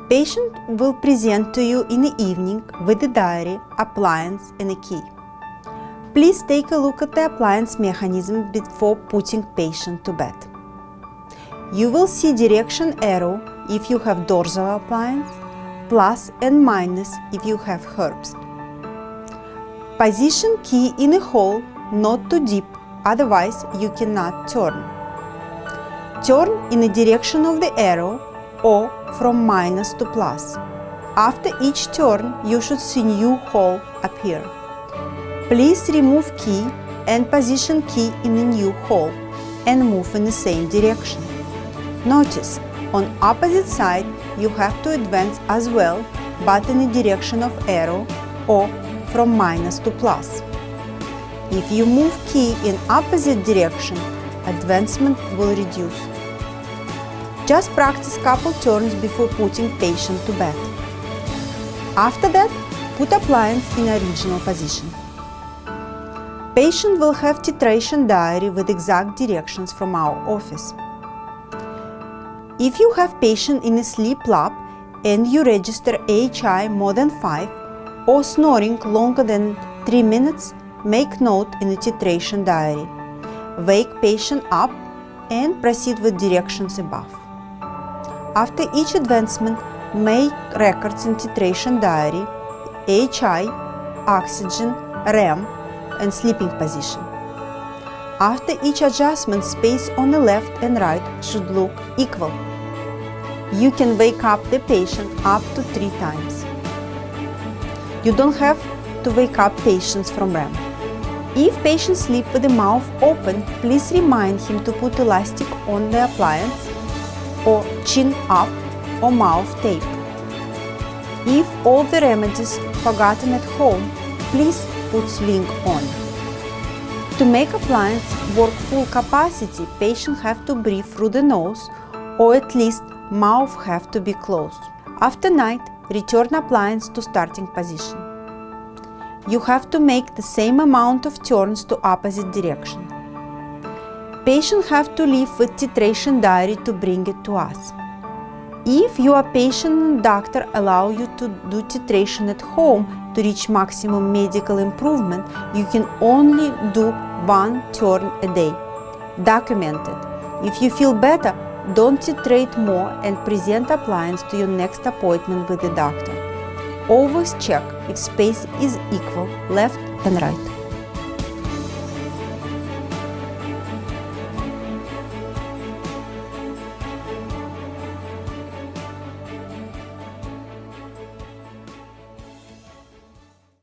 Patient will present to you in the evening with the diary, appliance and a key. Please take a look at the appliance mechanism before putting patient to bed. You will see direction arrow if you have dorsal appliance, plus and minus if you have herbs. Position key in a hole not too deep, otherwise you cannot turn. Turn in the direction of the arrow or from minus to plus. After each turn, you should see new hole appear. Please remove key and position key in the new hole and move in the same direction. Notice, on opposite side you have to advance as well, but in the direction of arrow or from minus to plus. If you move key in opposite direction, advancement will reduce. Just practice couple turns before putting patient to bed. After that, put appliance in original position. Patient will have titration diary with exact directions from our office. If you have patient in a sleep lab and you register AHI more than 5 or snoring longer than 3 minutes, make note in the titration diary. Wake patient up and proceed with directions above. After each advancement, make records in titration diary, AHI, oxygen, REM, and sleeping position. After each adjustment, space on the left and right should look equal. You can wake up the patient up to 3 times. You don't have to wake up patients from REM. If patient sleeps with the mouth open, please remind him to put elastic on the appliance or chin up or mouth tape. If all the remedies forgotten at home, please put sling on. To make appliance work full capacity, patient have to breathe through the nose or at least mouth have to be closed. After night, return appliance to starting position. You have to make the same amount of turns to opposite direction. Patient have to leave with titration diary to bring it to us. If your patient and doctor allow you to do titration at home to reach maximum medical improvement, you can only do 1 turn a day. Documented. If you feel better, don't titrate more and present appliance to your next appointment with the doctor. Always check if space is equal left and right.